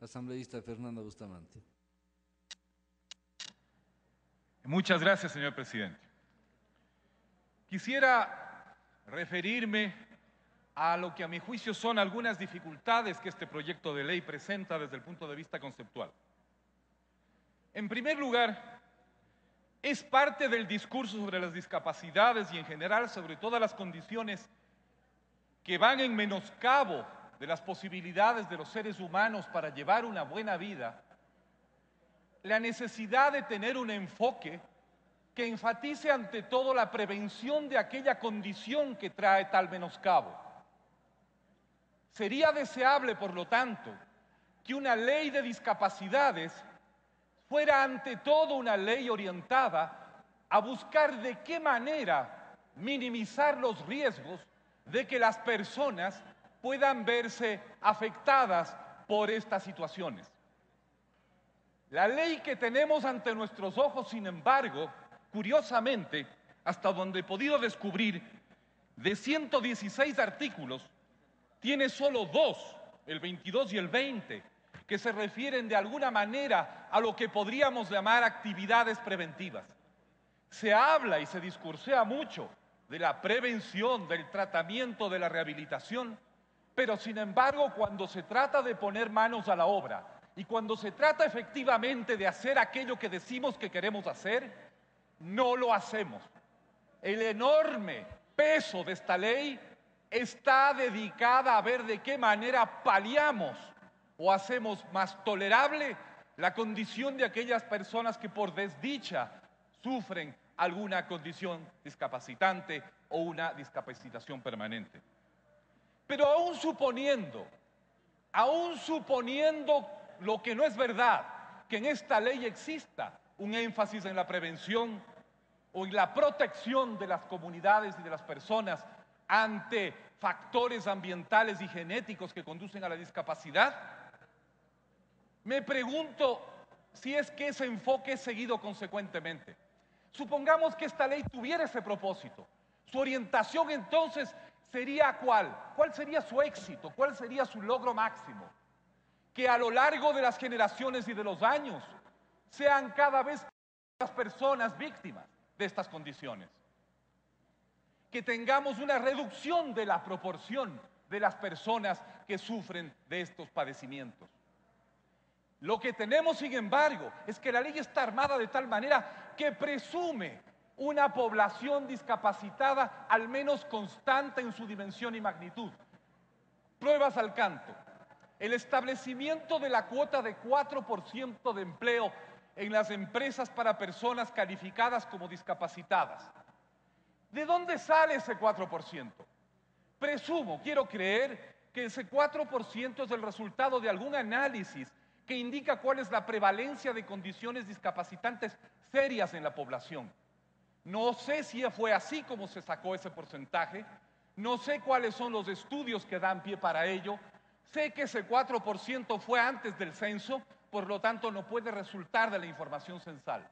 Asambleísta Fernando Bustamante. Muchas gracias, señor presidente. Quisiera referirme a lo que a mi juicio son algunas dificultades que este proyecto de ley presenta desde el punto de vista conceptual. En primer lugar, es parte del discurso sobre las discapacidades y en general sobre todas las condiciones que van en menoscabo de las posibilidades de los seres humanos para llevar una buena vida, la necesidad de tener un enfoque que enfatice ante todo la prevención de aquella condición que trae tal menoscabo. Sería deseable, por lo tanto, que una ley de discapacidades fuera ante todo una ley orientada a buscar de qué manera minimizar los riesgos de que las personas puedan verse afectadas por estas situaciones. La ley que tenemos ante nuestros ojos, sin embargo, curiosamente, hasta donde he podido descubrir, de 116 artículos, tiene solo 2, el 22 y el 20, que se refieren de alguna manera a lo que podríamos llamar actividades preventivas. Se habla y se discursea mucho de la prevención, del tratamiento, de la rehabilitación, pero sin embargo, cuando se trata de poner manos a la obra y cuando se trata efectivamente de hacer aquello que decimos que queremos hacer, no lo hacemos. El enorme peso de esta ley está dedicada a ver de qué manera paliamos o hacemos más tolerable la condición de aquellas personas que por desdicha sufren alguna condición discapacitante o una discapacitación permanente. Pero aún suponiendo lo que no es verdad, que en esta ley exista un énfasis en la prevención o en la protección de las comunidades y de las personas ante factores ambientales y genéticos que conducen a la discapacidad, me pregunto si es que ese enfoque es seguido consecuentemente. Supongamos que esta ley tuviera ese propósito. Su orientación entonces sería ¿cuál? ¿Cuál sería su éxito? ¿Cuál sería su logro máximo? Que a lo largo de las generaciones y de los años sean cada vez más personas víctimas de estas condiciones. Que tengamos una reducción de la proporción de las personas que sufren de estos padecimientos. Lo que tenemos, sin embargo, es que la ley está armada de tal manera que presume una población discapacitada al menos constante en su dimensión y magnitud. Pruebas al canto. El establecimiento de la cuota de 4% de empleo en las empresas para personas calificadas como discapacitadas. ¿De dónde sale ese 4%? Presumo, quiero creer, que ese 4% es el resultado de algún análisis que indica cuál es la prevalencia de condiciones discapacitantes serias en la población. No sé si fue así como se sacó ese porcentaje, no sé cuáles son los estudios que dan pie para ello, sé que ese 4% fue antes del censo, por lo tanto no puede resultar de la información censal.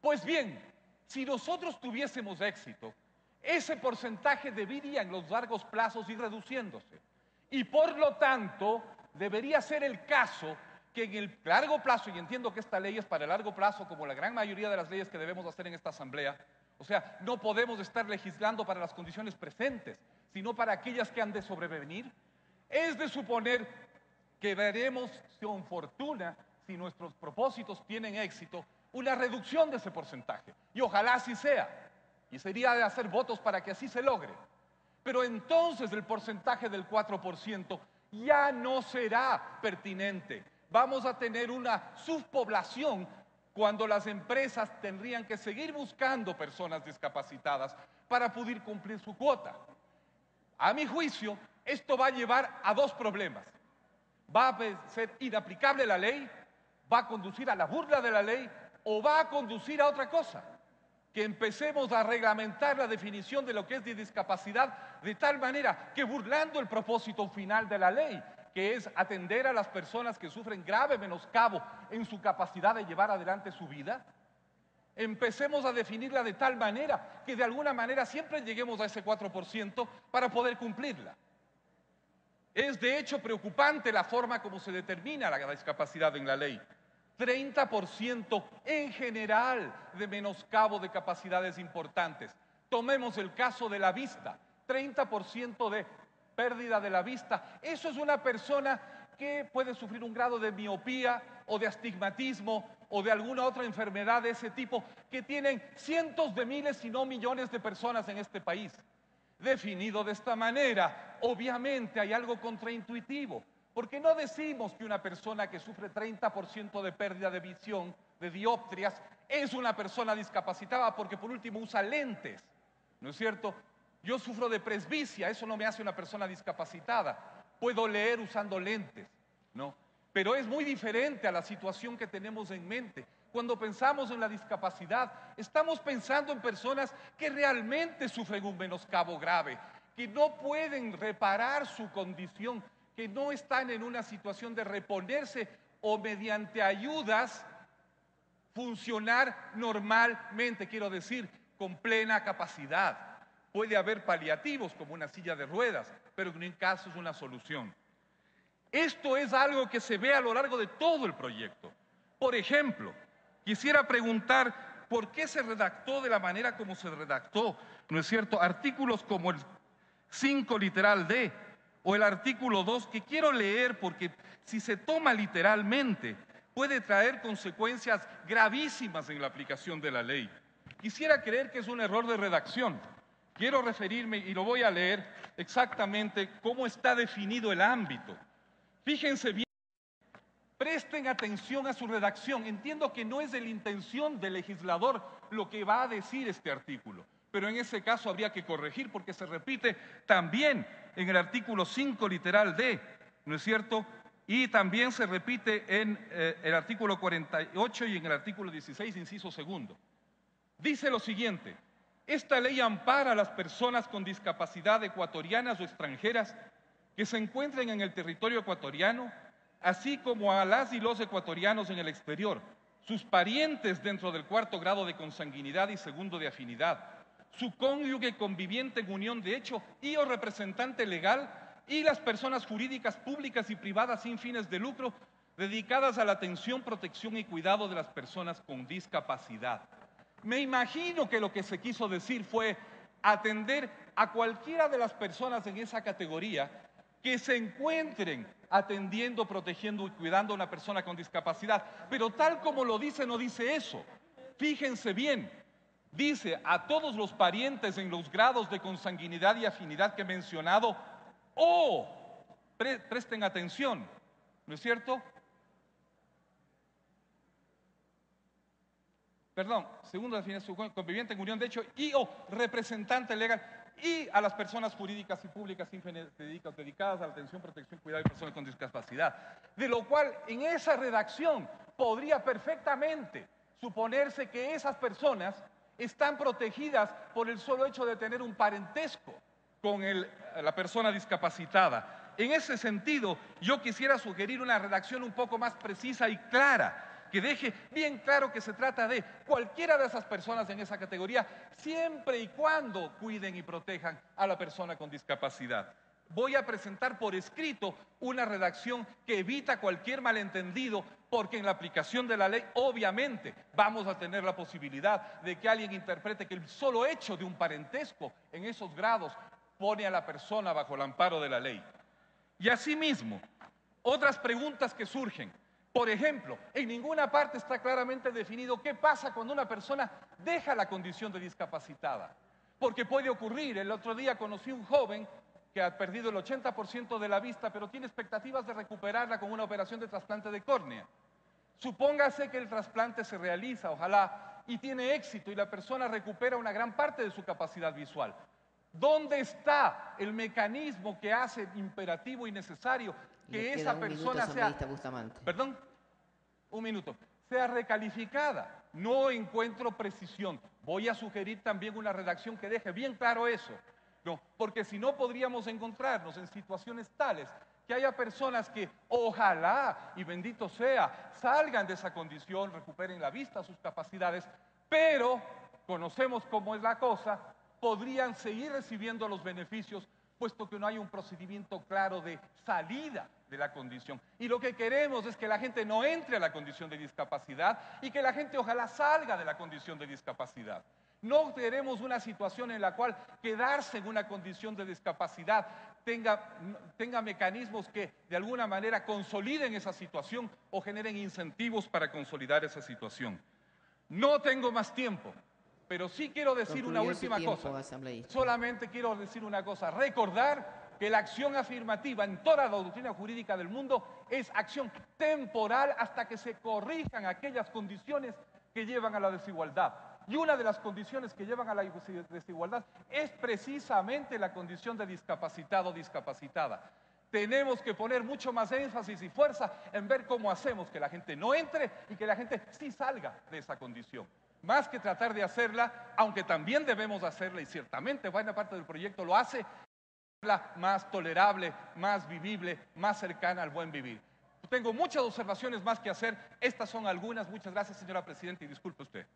Pues bien, si nosotros tuviésemos éxito, ese porcentaje debería en los largos plazos ir reduciéndose. Y por lo tanto, debería ser el caso que en el largo plazo, y entiendo que esta ley es para el largo plazo, como la gran mayoría de las leyes que debemos hacer en esta asamblea, o sea, no podemos estar legislando para las condiciones presentes, sino para aquellas que han de sobrevenir, es de suponer que veremos con fortuna, si nuestros propósitos tienen éxito, una reducción de ese porcentaje. Y ojalá así sea. Y sería de hacer votos para que así se logre. Pero entonces el porcentaje del 4% ya no será pertinente. Vamos a tener una subpoblación cuando las empresas tendrían que seguir buscando personas discapacitadas para poder cumplir su cuota. A mi juicio, esto va a llevar a dos problemas. Va a ser inaplicable la ley, va a conducir a la burla de la ley o va a conducir a otra cosa. Que empecemos a reglamentar la definición de lo que es de discapacidad de tal manera que burlando el propósito final de la ley, que es atender a las personas que sufren grave menoscabo en su capacidad de llevar adelante su vida, empecemos a definirla de tal manera que de alguna manera siempre lleguemos a ese 4% para poder cumplirla. Es de hecho preocupante la forma como se determina la discapacidad en la ley. 30% en general de menoscabo de capacidades importantes. Tomemos el caso de la vista, 30% de pérdida de la vista. Eso es una persona que puede sufrir un grado de miopía o de astigmatismo o de alguna otra enfermedad de ese tipo que tienen cientos de miles, si no millones de personas en este país. Definido de esta manera, obviamente hay algo contraintuitivo, porque no decimos que una persona que sufre 30% de pérdida de visión, de dioptrias, es una persona discapacitada porque por último usa lentes, ¿no es cierto? Yo sufro de presbicia, eso no me hace una persona discapacitada, puedo leer usando lentes, ¿no? Pero es muy diferente a la situación que tenemos en mente. Cuando pensamos en la discapacidad, estamos pensando en personas que realmente sufren un menoscabo grave, que no pueden reparar su condición, que no están en una situación de reponerse o mediante ayudas funcionar normalmente, quiero decir, con plena capacidad. Puede haber paliativos como una silla de ruedas, pero en ningún caso es una solución. Esto es algo que se ve a lo largo de todo el proyecto. Por ejemplo, quisiera preguntar por qué se redactó de la manera como se redactó, ¿no es cierto? Artículos como el 5 literal D o el artículo 2, que quiero leer porque si se toma literalmente puede traer consecuencias gravísimas en la aplicación de la ley. Quisiera creer que es un error de redacción. Quiero referirme, y lo voy a leer exactamente, cómo está definido el ámbito. Fíjense bien, presten atención a su redacción. Entiendo que no es de la intención del legislador lo que va a decir este artículo, pero en ese caso habría que corregir porque se repite también en el artículo 5 literal D, ¿no es cierto? Y también se repite en el artículo 48 y en el artículo 16, inciso segundo. Dice lo siguiente: esta ley ampara a las personas con discapacidad ecuatorianas o extranjeras que se encuentren en el territorio ecuatoriano, así como a las y los ecuatorianos en el exterior, sus parientes dentro del 4º grado de consanguinidad y 2º de afinidad, su cónyuge conviviente en unión de hecho y o representante legal, y las personas jurídicas públicas y privadas sin fines de lucro dedicadas a la atención, protección y cuidado de las personas con discapacidad. Me imagino que lo que se quiso decir fue atender a cualquiera de las personas en esa categoría que se encuentren atendiendo, protegiendo y cuidando a una persona con discapacidad. Pero tal como lo dice, no dice eso. Fíjense bien, dice a todos los parientes en los grados de consanguinidad y afinidad que he mencionado, o, presten atención, ¿no es cierto? Perdón, segundo define su conviviente en unión de hecho y o representante legal, y a las personas jurídicas y públicas sin fines dedicadas a la atención, protección y cuidado de personas con discapacidad. De lo cual en esa redacción podría perfectamente suponerse que esas personas están protegidas por el solo hecho de tener un parentesco con la persona discapacitada. En ese sentido, yo quisiera sugerir una redacción un poco más precisa y clara, que deje bien claro que se trata de cualquiera de esas personas en esa categoría, siempre y cuando cuiden y protejan a la persona con discapacidad. Voy a presentar por escrito una redacción que evita cualquier malentendido, porque en la aplicación de la ley, obviamente, vamos a tener la posibilidad de que alguien interprete que el solo hecho de un parentesco en esos grados pone a la persona bajo el amparo de la ley. Y asimismo, otras preguntas que surgen. Por ejemplo, en ninguna parte está claramente definido qué pasa cuando una persona deja la condición de discapacitada. Porque puede ocurrir. El otro día conocí un joven que ha perdido el 80% de la vista, pero tiene expectativas de recuperarla con una operación de trasplante de córnea. Supóngase que el trasplante se realiza, ojalá, y tiene éxito y la persona recupera una gran parte de su capacidad visual. ¿Dónde está el mecanismo que hace imperativo y necesario que esa persona sea, perdón, un minuto, sea recalificada? No encuentro precisión. Voy a sugerir también una redacción que deje bien claro eso, ¿no? Porque si no podríamos encontrarnos en situaciones tales que haya personas que ojalá, y bendito sea, salgan de esa condición, recuperen la vista, sus capacidades, pero conocemos cómo es la cosa, podrían seguir recibiendo los beneficios puesto que no hay un procedimiento claro de salida de la condición. Y lo que queremos es que la gente no entre a la condición de discapacidad y que la gente ojalá salga de la condición de discapacidad. No queremos una situación en la cual quedarse en una condición de discapacidad tenga mecanismos que de alguna manera consoliden esa situación o generen incentivos para consolidar esa situación. No tengo más tiempo, pero sí quiero decir una Concluya su última tiempo, cosa. asambleísta. Solamente quiero decir una cosa, recordar que la acción afirmativa en toda la doctrina jurídica del mundo es acción temporal hasta que se corrijan aquellas condiciones que llevan a la desigualdad. Y una de las condiciones que llevan a la desigualdad es precisamente la condición de discapacitado o discapacitada. Tenemos que poner mucho más énfasis y fuerza en ver cómo hacemos que la gente no entre y que la gente sí salga de esa condición. Más que tratar de hacerla, aunque también debemos hacerla y ciertamente buena parte del proyecto lo hace, más tolerable, más vivible, más cercana al buen vivir. Tengo muchas observaciones más que hacer. Estas son algunas. Muchas gracias, señora Presidenta, y disculpe usted.